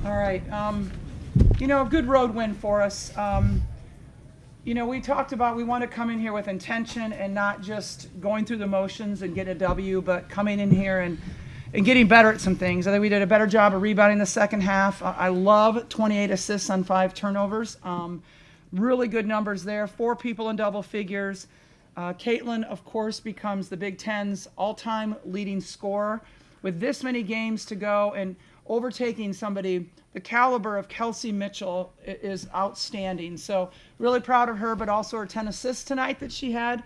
All right. Good road win for us. We talked about we want to come in here with intention and not just going through the motions and get a W, but coming in here and getting better at some things. I think we did a better job of rebounding the second half. I love 28 assists on 5 turnovers. Really good numbers there. 4 people in double figures. Caitlin, of course, becomes the Big Ten's all-time leading scorer. With this many games to go and overtaking somebody the caliber of Kelsey Mitchell is outstanding. So really proud of her, but also her 10 assists tonight that she had.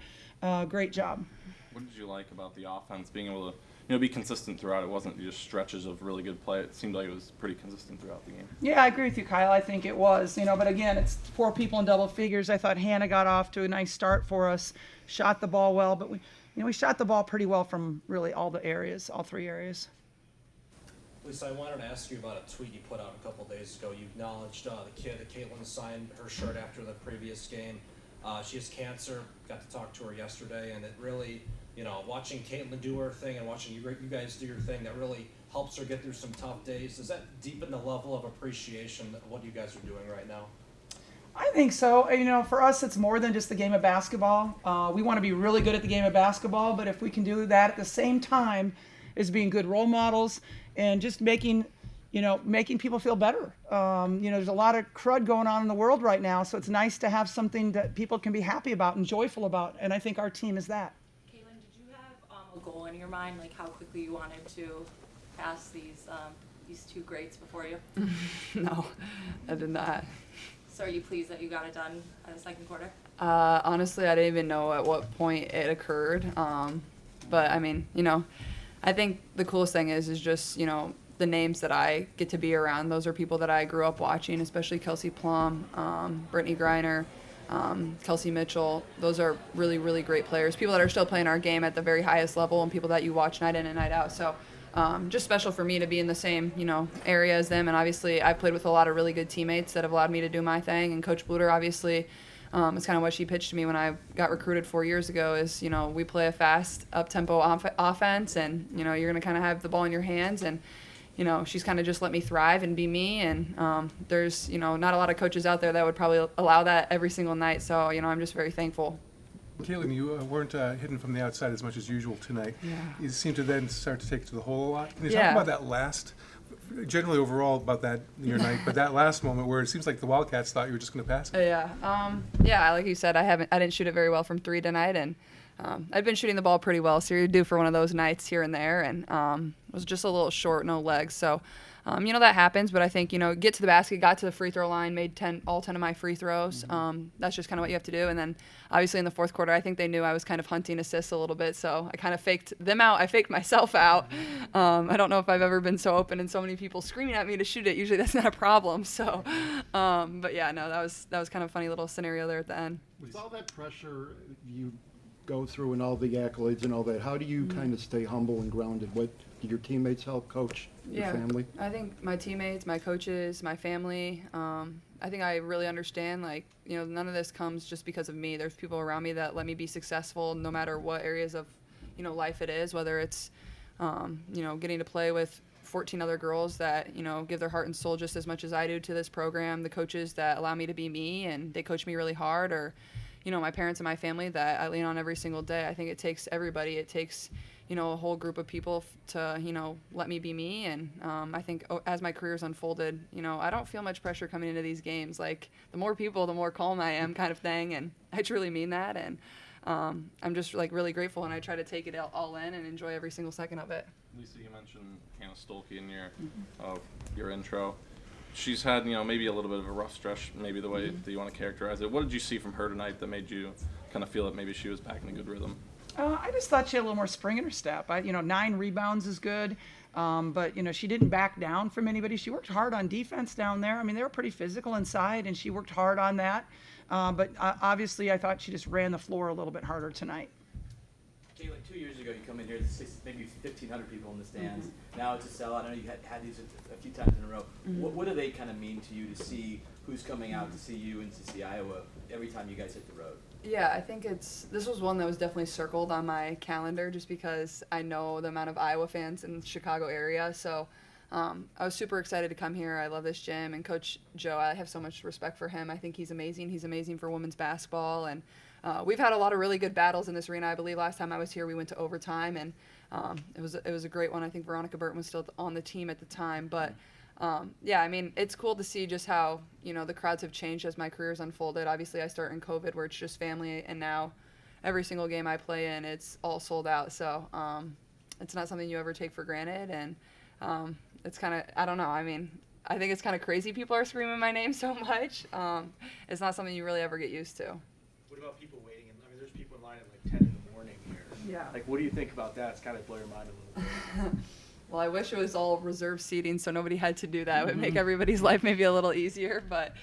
Great job. What did you like about the offense being able to be consistent throughout? It wasn't just stretches of really good play. It seemed like it was pretty consistent throughout the game. Yeah, I agree with you, Kyle. I think it was, but again, it's 4 people in double figures. I thought Hannah got off to a nice start for us, shot the ball well, but we shot the ball pretty well from really all 3 areas. Lisa, I wanted to ask you about a tweet you put out a couple days ago. You acknowledged the kid that Caitlin signed her shirt after the previous game. She has cancer. Got to talk to her yesterday, and it really, watching Caitlin do her thing and watching you guys do your thing, that really helps her get through some tough days. Does that deepen the level of appreciation of what you guys are doing right now? I think so. For us, it's more than just the game of basketball. We want to be really good at the game of basketball, but if we can do that at the same time as being good role models and just making people feel better. There's a lot of crud going on in the world right now, so it's nice to have something that people can be happy about and joyful about, and I think our team is that. Caitlin, did you have a goal in your mind, like how quickly you wanted to pass these 2 greats before you? No, I did not. So are you pleased that you got it done in the second quarter? Honestly, I didn't even know at what point it occurred. But I mean, I think the coolest thing is just, the names that I get to be around. Those are people that I grew up watching, especially Kelsey Plum, Brittany Griner, Kelsey Mitchell. Those are really, really great players. People that are still playing our game at the very highest level and people that you watch night in and night out. So just special for me to be in the same, area as them. And obviously I've played with a lot of really good teammates that have allowed me to do my thing. And Coach Bluter, obviously, it's kind of what she pitched to me when I got recruited 4 years ago is, we play a fast, up-tempo offense, and, you're going to kind of have the ball in your hands. And, she's kind of just let me thrive and be me. And there's, not a lot of coaches out there that would probably allow that every single night. So, I'm just very thankful. Caitlin, you weren't hitting from the outside as much as usual tonight. Yeah. You seemed to then start to take it to the hole a lot. Can you Yeah. talk about that last, generally overall about that your night, but that last moment where it seems like the Wildcats thought you were just going to pass it? Yeah, like you said, I didn't shoot it very well from 3 tonight, and I've been shooting the ball pretty well, so you're due for one of those nights here and there, and was just a little short, no legs, so that happens, but I think, get to the basket, got to the free throw line, made all 10 of my free throws. That's just kind of what you have to do. And then obviously in the fourth quarter, I think they knew I was kind of hunting assists a little bit, so I kind of faked them out. I faked myself out. I don't know if I've ever been so open and so many people screaming at me to shoot it. Usually that's not a problem. So, but yeah, no, that was kind of a funny little scenario there at the end. With all that pressure you go through and all the accolades and all that, how do you kind of stay humble and grounded? What did your teammates help, coach, your family? I think my teammates, my coaches, my family, I think I really understand, none of this comes just because of me. There's people around me that let me be successful no matter what areas of, life it is, whether it's, getting to play with 14 other girls that, give their heart and soul just as much as I do to this program, the coaches that allow me to be me and they coach me really hard, or, my parents and my family that I lean on every single day. I think it takes everybody. It takes, a whole group of people to, let me be me. And I think as my career's unfolded, I don't feel much pressure coming into these games. Like, the more people, the more calm I am kind of thing. And I truly mean that. And I'm just, really grateful, and I try to take it all in and enjoy every single second of it. Lisa, you mentioned Hannah Stolke in your intro. She's had, maybe a little bit of a rough stretch, maybe the way that you want to characterize it. What did you see from her tonight that made you kind of feel that maybe she was back in a good rhythm? I just thought she had a little more spring in her step. 9 rebounds is good, but she didn't back down from anybody. She worked hard on defense down there. I mean, they were pretty physical inside, and she worked hard on that. But obviously, I thought she just ran the floor a little bit harder tonight. Caitlin, 2 years ago, you come in here, there's maybe 1,500 people in the stands. Now it's a sellout. I know you had these a few times in a row. What do they kind of mean to you to see who's coming out to see you and to see Iowa every time you guys hit the road? Yeah, I think this was one that was definitely circled on my calendar just because I know the amount of Iowa fans in the Chicago area. So I was super excited to come here. I love this gym, and Coach Joe, I have so much respect for him. I think he's amazing. He's amazing for women's basketball, and we've had a lot of really good battles in this arena. I believe last time I was here, we went to overtime, and it was a great one. I think Veronica Burton was still on the team at the time, but yeah, I mean, it's cool to see just how, the crowds have changed as my career's unfolded. Obviously, I start in COVID where it's just family, and now every single game I play in, it's all sold out. So it's not something you ever take for granted, and it's kind of, I don't know, I mean, I think it's kind of crazy people are screaming my name so much. It's not something you really ever get used to. What about people waiting? I mean, there's people in line at like 10 in the morning here. Yeah. Like, what do you think about that? It's kind of blow your mind a little bit. Well, I wish it was all reserved seating so nobody had to do that. It would make everybody's life maybe a little easier, but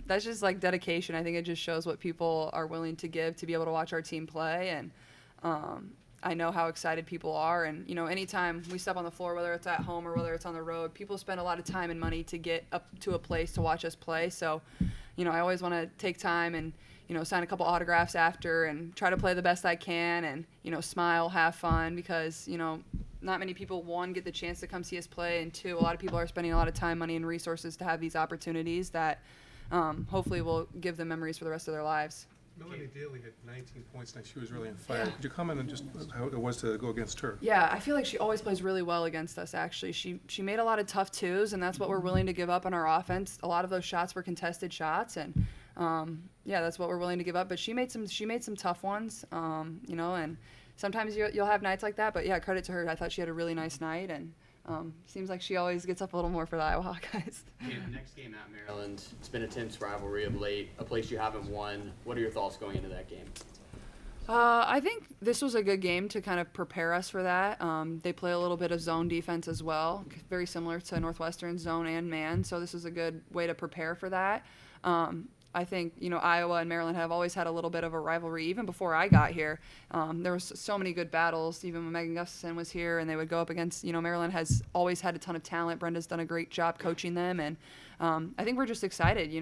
that's just like dedication. I think it just shows what people are willing to give to be able to watch our team play, and I know how excited people are, and anytime we step on the floor, whether it's at home or whether it's on the road, people spend a lot of time and money to get up to a place to watch us play. So I always want to take time and sign a couple autographs after and try to play the best I can, and smile, have fun, because not many people, one, get the chance to come see us play, and two, a lot of people are spending a lot of time, money, and resources to have these opportunities that hopefully will give them memories for the rest of their lives. Melanie Daly had 19 points tonight. She was really on fire. Could you comment on just how it was to go against her? Yeah, I feel like she always plays really well against us, actually. She made a lot of tough twos, and that's what we're willing to give up on our offense. A lot of those shots were contested shots, and yeah, that's what we're willing to give up. But she made some tough ones, and sometimes you'll have nights like that. But yeah, credit to her. I thought she had a really nice night, and seems like she always gets up a little more for the Iowa Hawkeyes. Okay, the next game at Maryland, it's been a tense rivalry of late, a place you haven't won. What are your thoughts going into that game? I think this was a good game to kind of prepare us for that. They play a little bit of zone defense as well, very similar to Northwestern, zone and man, so this is a good way to prepare for that. I think, Iowa and Maryland have always had a little bit of a rivalry. Even before I got here, there was so many good battles. Even when Megan Gustafson was here, and they would go up against, Maryland has always had a ton of talent. Brenda's done a great job coaching them, and I think we're just excited.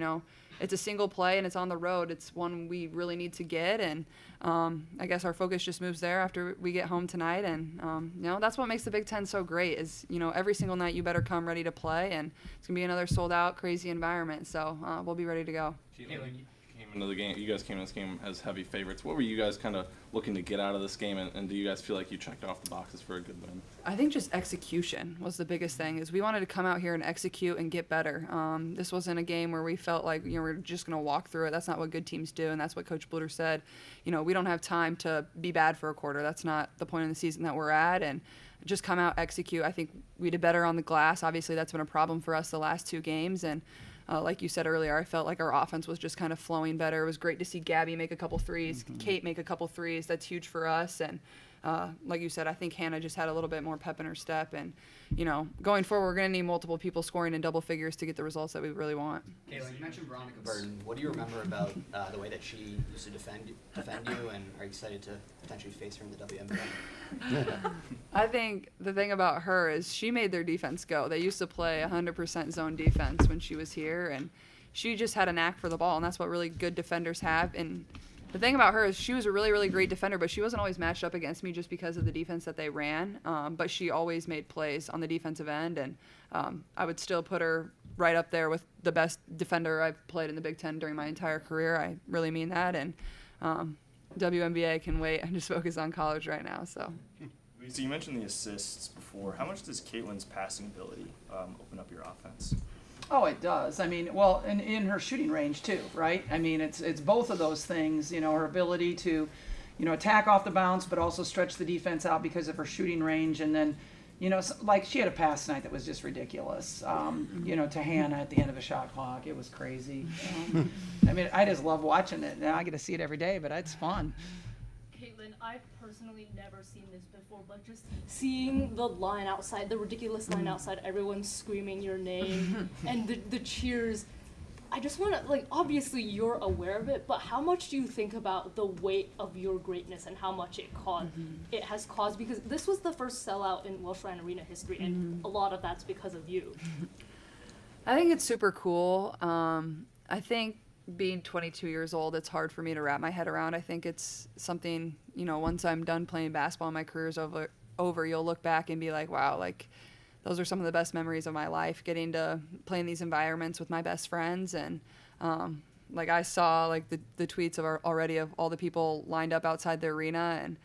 It's a single play, and it's on the road. It's one we really need to get, and I guess our focus just moves there after we get home tonight. And that's what makes the Big Ten so great is every single night you better come ready to play, and it's gonna be another sold out, crazy environment. So we'll be ready to go. You guys came into this game as heavy favorites. What were you guys kind of looking to get out of this game, and do you guys feel like you checked off the boxes for a good win? I think just execution was the biggest thing. Is we wanted to come out here and execute and get better. This wasn't a game where we felt like we're just going to walk through it. That's not what good teams do, and that's what Coach Bluter said. We don't have time to be bad for a quarter. That's not the point in the season that we're at, and just come out, execute. I think we did better on the glass. Obviously, that's been a problem for us the last two games, and like you said earlier, I felt like our offense was just kind of flowing better. It was great to see Gabby make a couple threes, Kate make a couple threes. That's huge for us. And like you said, I think Hannah just had a little bit more pep in her step. And, going forward, we're going to need multiple people scoring in double figures to get the results that we really want. Kayla, you mentioned Veronica Burton. What do you remember about the way that she used to defend you, and are you excited to potentially face her in the WNBA? I think the thing about her is she made their defense go. They used to play 100% zone defense when she was here, and she just had a knack for the ball, and that's what really good defenders have. And the thing about her is she was a really, really great defender, but she wasn't always matched up against me just because of the defense that they ran. But she always made plays on the defensive end, and I would still put her right up there with the best defender I've played in the Big Ten during my entire career. I really mean that, and WNBA can wait. I'm just focused on college right now. So you mentioned the assists before. How much does Caitlin's passing ability open up your offense? Oh, it does. I mean, well, and in her shooting range too, right? I mean, it's both of those things. Her ability to, attack off the bounce, but also stretch the defense out because of her shooting range. And then, like she had a pass tonight that was just ridiculous. To Hannah at the end of a shot clock, it was crazy. I mean, I just love watching it. Now I get to see it every day, but it's fun. Caitlin, I've personally never seen this before, but just seeing the line outside, the ridiculous line outside, everyone screaming your name and the cheers, I just want to, obviously you're aware of it, but how much do you think about the weight of your greatness and how much it has caused? Because this was the first sellout in Welsh Ryan Arena history, and a lot of that's because of you. I think it's super cool. I think being 22 years old, it's hard for me to wrap my head around. I think it's something, once I'm done playing basketball and my career's over, you'll look back and be like, wow, those are some of the best memories of my life, getting to play in these environments with my best friends. And like I saw like the tweets already of all the people lined up outside the arena, and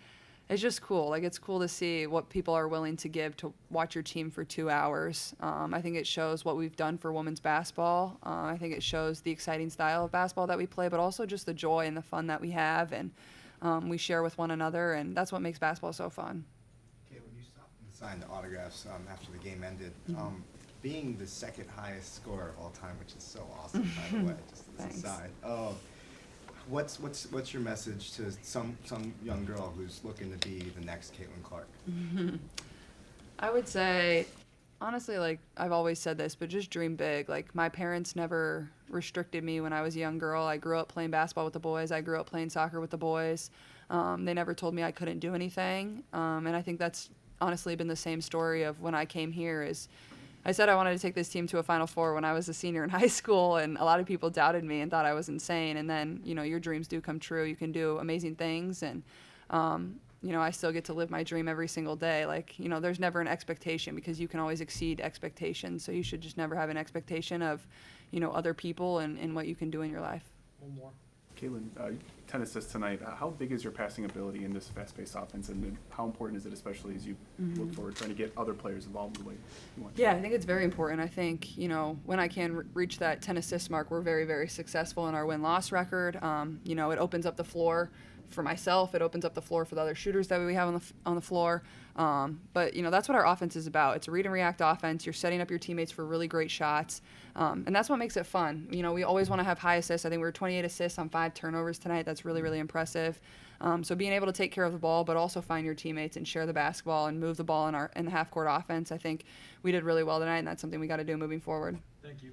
it's just cool. Like, it's cool to see what people are willing to give to watch your team for 2 hours. I think it shows what we've done for women's basketball. I think it shows the exciting style of basketball that we play, but also just the joy and the fun that we have, and we share with one another, and that's what makes basketball so fun. Okay, when you stopped and signed the autographs after the game ended, being the second highest scorer of all time, which is so awesome, by the way, just as Thanks. an aside. What's your message to some young girl who's looking to be the next Caitlin Clark? I would say, honestly, like, I've always said this, but just dream big. Like, my parents never restricted me when I was a young girl. I grew up playing basketball with the boys. I grew up playing soccer with the boys. They never told me I couldn't do anything. And I think that's honestly been the same story of when I came here. Is I said I wanted to take this team to a Final Four when I was a senior in high school, and a lot of people doubted me and thought I was insane. And then, you know, your dreams do come true. You can do amazing things, and you know, I still get to live my dream every single day. Like, you know, there's never an expectation, because you can always exceed expectations. So you should just never have an expectation of, you know, other people and what you can do in your life. One more. Caitlin, 10 assists tonight. How big is your passing ability in this fast-paced offense, and how important is it, especially as you look forward trying to get other players involved the way you want? Yeah, I think it's very important. I think, you know, when I can reach that 10 assist mark, we're very, very successful in our win-loss record. You know, it opens up the floor for myself. It opens up the floor for the other shooters that we have on the floor. But, you know, that's what our offense is about. It's a read and react offense. You're setting up your teammates for really great shots. And that's what makes it fun. You know, we always want to have high assists. I think we were 28 assists on 5 turnovers tonight. That's really, really impressive. So being able to take care of the ball, but also find your teammates and share the basketball and move the ball in the half-court offense, I think we did really well tonight, and that's something we got to do moving forward. Thank you.